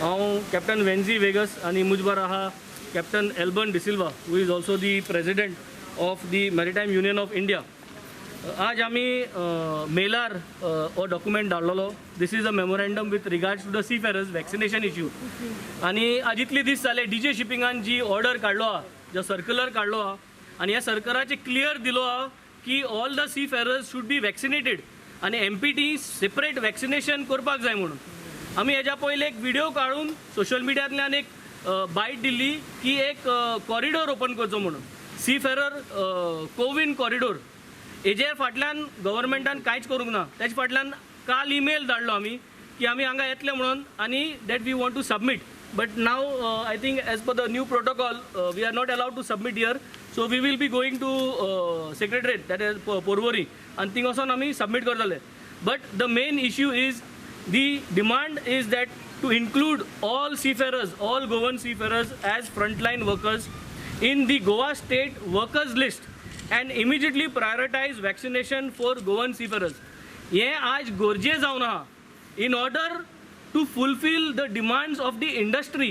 हांव captain वेन्झी vagus आणि मुझ बरोबर आहा captain Elbern D'Silva who is also the president of the maritime union of India. आज आम्ही मेलार हो डॉक्युमेंट धाडलेलो. This is a memorandum with regards to the seafarers vaccination issue. आणि आज इतले दीस जाले डीजे शिपिंगान जी ऑर्डर काढलो हा, जो सर्क्युलर काढलो हा, आणि ह्या सरकाराचे क्लियर दिलो हा की all the seafarers should be vaccinated आणि MPT सेपरेट वॅक्सिनेशन करपाक जाय म्हणून. आम्ही हेच्या पयले एक व्हिडिओ काढून सोशल मिडियांतल्यान एक बायट दिल्ली की एक कॉरिडोर ओपन करचो म्हणून सी फेरर कोविन कॉरिडोर. हेजे फाटल्यान गव्हर्मेंटान कांयच करूंक ना. तेजे फाटल्यान काल ईमेल धाडलो आमी की आमी हांगा येतले म्हणून आणि that we want to submit. But now I think as per the new protocol we are not allowed to submit here. So we will be going to secretariat that is Porvorim आणि thing वचून आमी submit करतले. But the main issue is the demand is that to include all seafarers, all Goan seafarers as frontline workers in the Goa state workers list and immediately prioritize vaccination for Goan seafarers. ये आज गोरजे जावन आहा. In order to fulfill the demands of the industry,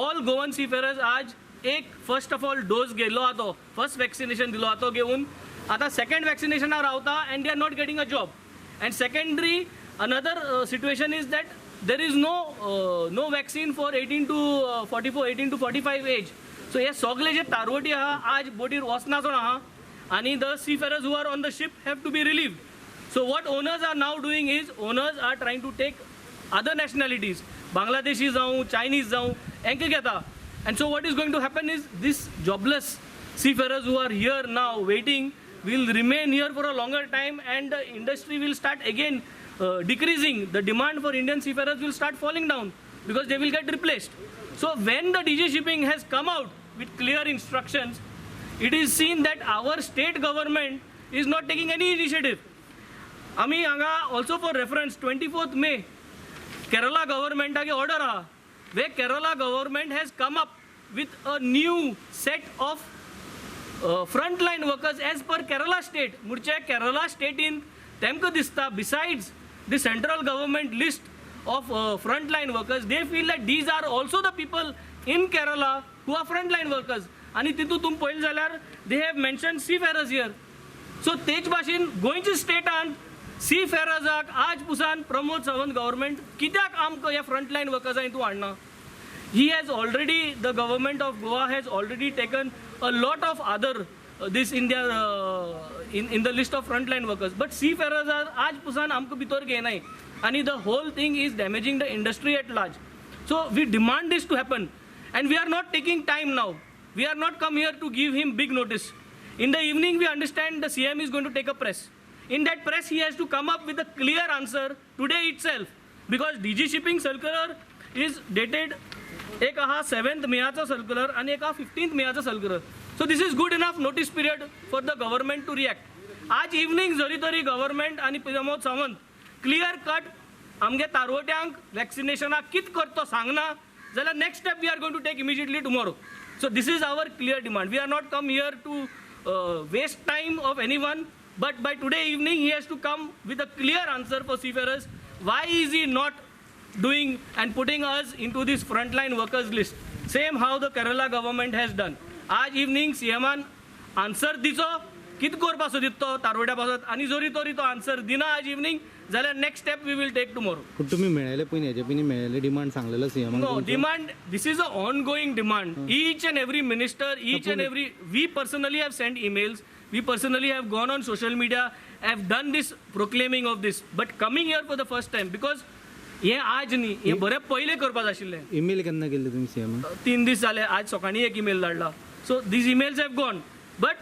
all Goan seafarers आज एक first of all डोस गेलो आतो, first vaccination दिलो आतो घेऊन आता सेकंड वॅक्सिनेशनार रावता and they are not getting a job. And secondary another situation is that there is no vaccine for 18 to 44, 18 to 45 age. So हे सगळे जे तारवटी आहा आज बोटीर वचनाचो आहा आणि the seafarers who are on the ship have to be relieved. So what owners are now doing is owners are trying to take other nationalities, Bangladeshi जाऊ, Chinese जाऊ, NK घेता. And so what is going to happen is this jobless seafarers who are here now waiting will remain here for a longer time and the industry will start again decreasing. The demand for Indian seafarers will start falling down because they will get replaced. So when the DG Shipping has come out with clear instructions, it is seen that our state government is not taking any initiative. Ami anga also for reference 24th May Kerala government age order aha where Kerala government has come up with a new set of frontline workers as per Kerala state. Murche Kerala state in temko dista besides the central government list of frontline workers, they feel that these are also the people in Kerala who are frontline workers. आणि तितू तुम पळयलें जाल्यार they have mentioned seafarers here. So तेच भाशेन गोंयच्या स्टेटान seafarersak आज Pusan Pramod Sawant government कित्याक आमकां ह्या फ्रंटलायन वर्कर्सांक तूं हाडना. He has already, the government of Goa has already taken a lot of other this in their in the list of frontline workers. But seafarers are आज Pusan आमकां भितर घेयनाय आणि the whole thing is damaging the industry at large. So we demand this to happen and we are not taking time now. We are not come here to give him big notice. In the evening we understand the CM is going to take a press. In that press he has to come up with a clear answer today itself because DG Shipping circular is dated एक हा 7th मेयाचो circular आणि एक हा 15th मेयाचो circular. So this is good enough notice period for the government to react. आज evening जरी तरी government आणि प्रमोद सावंत क्लियर कट आमगे तारवट्यांक वॅक्सिनेशनाक कित करतो सांगना जाल्यार next step we are going to take immediately tomorrow. So this is our clear demand. We are not come here to waste time of anyone but by today evening he has to come with a clear answer for seafarers. Why is he not doing and putting us into this frontline workers list, same how the Kerala government has done. आज evening सीएमान answer दिचो कित करपाचो दितो तारवड्या पासत आणि जरी तरी तो answer दिना आज evening जाल्यार next step we will take tomorrow. पण तुम्ही मेळले पण हेजे पिनी मेळले डिमांड सांगलेलो CM. No demand, this is a ongoing demand. Each and every minister, each and every, we personally have sent emails, we personally have gone on social media, have done this proclaiming of this, but coming here for the first time because हे आज न्ही, हे बरे पहिले करपाक आशिल्ले. Email केन्ना केल्ले तुमी CM? 3 दीस जाले. आज सकाळी एक ईमेल धाडला. So these emails have gone but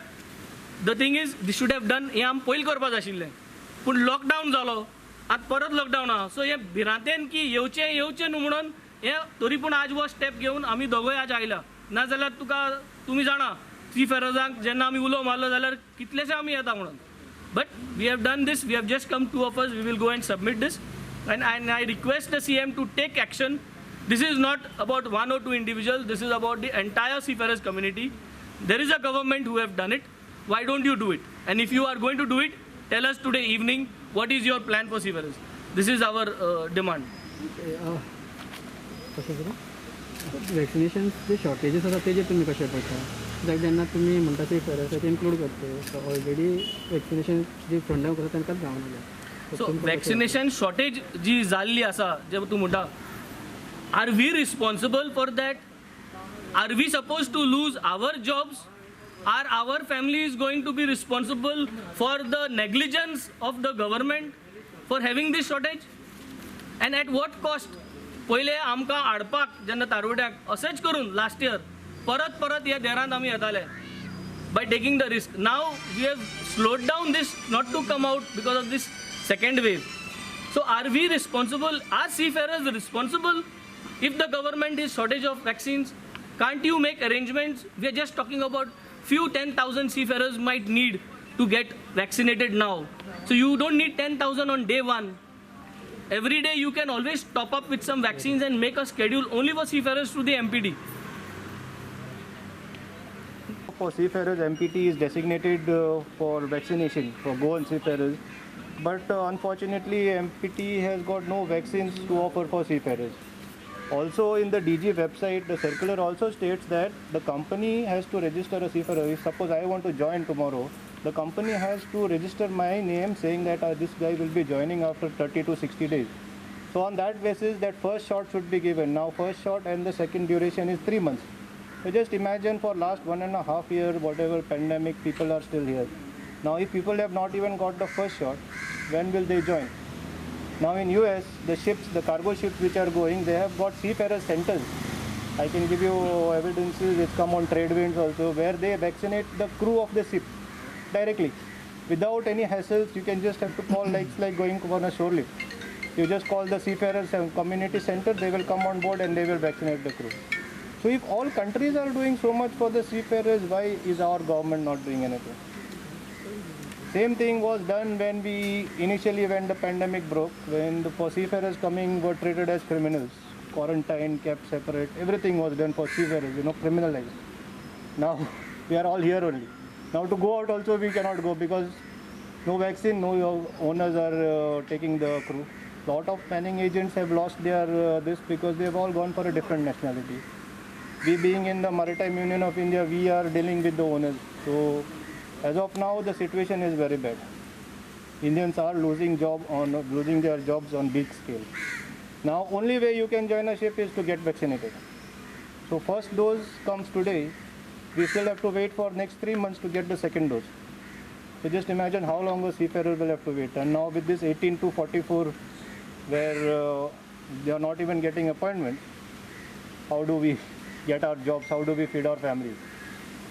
the thing is these should have done. हे आम पयलीं करपाक आशिल्लें पूण लॉकडावन जालो आतां परत लॉकडावन आहा. सो हे भिरांतेन की येवचें न्हू म्हणून हे तरी पूण आज वो स्टेप घेवन आमी दोगूय आज आयला. नाजाल्यार तुमी जाणा सीफेरर्सांक जेन्ना आमी उलो मारलो जाल्यार कितलेशे आमी येता म्हणून. But we have done this, we have just come 2 of us, we will go and submit this. And I request the CM to take action. This is not about 1 or 2 individuals. This is about the entire seafarers community. There is a government who have done it. Why don't you do it? And if you are going to do it, tell us today evening what is your plan for seafarers. This is our demand. कशें कितें vaccination जे शॉर्टेजीस आसा तेजे तुमी कशें पळयता कित्याक जेन्ना तुमी म्हणटा ती फेरसाचे इन्क्लूड करता ऑलरेडी वॅक्सिनेशन जी फ्रंटलायन करता तांकांच गावना सो वॅक्सिनेशन शॉर्टेज जी जाल्ली आसा जे तूं म्हणटा are we responsible for that are we suppose to lose our jobs or our family is going to be responsible for the negligence of the government for having this shortage and at what cost पयले आमकां हाडपाक जेन्ना तारवड्याक अशेंच करून last year परत परत ह्या देरांत आमी येताले by taking the risk. Now we have slowed down this not to come out because of this second wave. So are we responsible? Are seafarers responsible if the government is shortage of vaccines? Can't you make arrangements? We are just talking about few 10,000 seafarers might need to get vaccinated now. So you don't need 10,000 on day one. Every day you can always top up with some vaccines and make a schedule only for seafarers through the MPD. For seafarers, MPT is designated for vaccination for Goan seafarers, but unfortunately MPT has got no vaccines to offer for seafarers. Also in the DG website, the circular also states that the company has to register a seafarer. If suppose I want to join tomorrow, the company has to register my name saying that this guy will be joining after 30 to 60 days. So on that basis, that first shot should be given. Now first shot and the second duration is 3 months. So just imagine for last 1.5 years, whatever pandemic, people are still here. Now if people have not even got the first shot, when will they join? Now in US, the ships, the cargo ships which are going, they have got seafarer centers. I can give you evidences which come on Tradewinds also, where they vaccinate the crew of the ship directly. Without any hassles, you can just have to call, like it's like going on a shore lift. You just call the seafarers community center, they will come on board and they will vaccinate the crew. So if all countries are doing so much for the seafarers, why is our government not doing anything? Same thing was done when when the pandemic broke, when the for seafarers coming were treated as criminals, quarantined, kept separate, everything was done for seafarers, criminalized. Now we are all here only. Now to go out also we cannot go because no vaccine, no owners are taking the crew. Lot of panning agents have lost their this because they have all gone for a different nationality. We being in the Maritime Union of India, we are dealing with the owners. So as of now, the situation is very bad. Indians are losing their jobs on big scale. Now, only way you can join a ship is to get vaccinated. So first dose comes today. We still have to wait for next 3 months to get the second dose. So just imagine how long a seafarer will have to wait. And now with this 18 to 44, where they are not even getting appointments, how do we get our jobs, how do we feed our families?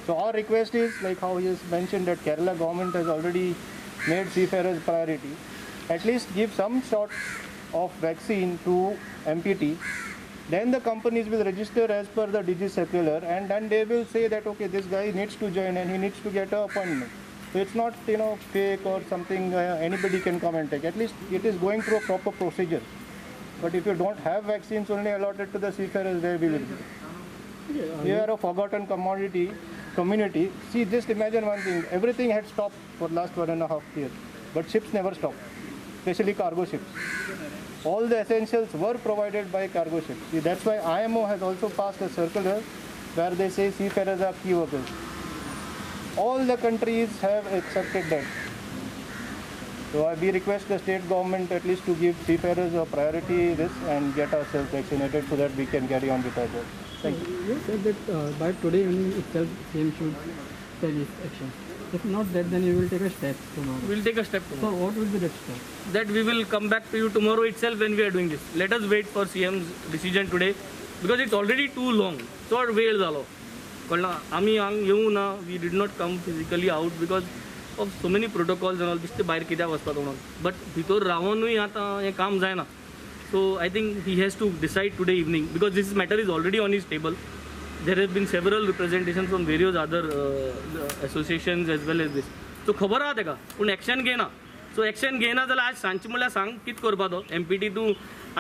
So our request is, like how he has mentioned, that Kerala government has already made seafarers priority. At least give some sort of vaccine to MPT. Then the companies will register as per the DG circular, and then they will say that okay, this guy needs to join and he needs to get an appointment. So it's not fake or something anybody can come and take. At least it is going through a proper procedure. But if you don't have vaccines only allotted to the seafarers, where will it be? We are a forgotten community. See, just imagine one thing. Everything had stopped for last 1.5 years. But ships never stopped, especially cargo ships. All the essentials were provided by cargo ships. See, that's why IMO has also passed a circular where they say seafarers are key workers. All the countries have accepted that. So we request the state government at least to give seafarers a priority this and get ourselves vaccinated so that we can carry on with our job. Thank you. You said that by today evening itself, CM should take this action. If not that, then you will take a step tomorrow. We will take a step tomorrow. So what will be that step? That we will come back to you tomorrow itself when we are doing this. Let us wait for CM's decision today because it's already too long. So वेळ झालो. कळला आम्ही Hong येऊ ना. We did not come physically out because of so many protocols and all. बिस्ते भायर कित्याक वचपाक म्हणून. But भितर रावूनय आतां हें काम जायना. So I think he has to decide today evening because this matter is already on his table. There have been several representations from various other associations as well as this. So खबर आहा तेका पूण action घेना. So action घेना जाल्यार आज सांजचे म्हळ्यार सांग कितें करपाचो MPT तूं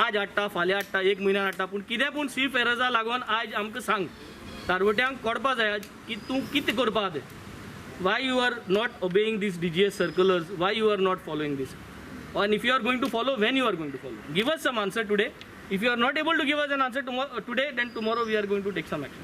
आज हाडटा फाल्यां हाडटा 1 म्हयन्यान हाडटा पूण कितें पूण सीफेरर्सा लागून आज आमकां सांग तारवट्यांक कळपा जाय की तूं कितें करपा तें why you are not obeying these DGS circulars, why you are not following this, and if you are going to follow, when you are going to follow. Give us some answer today If you are not able to give us an answer today, then tomorrow we are going to take some action.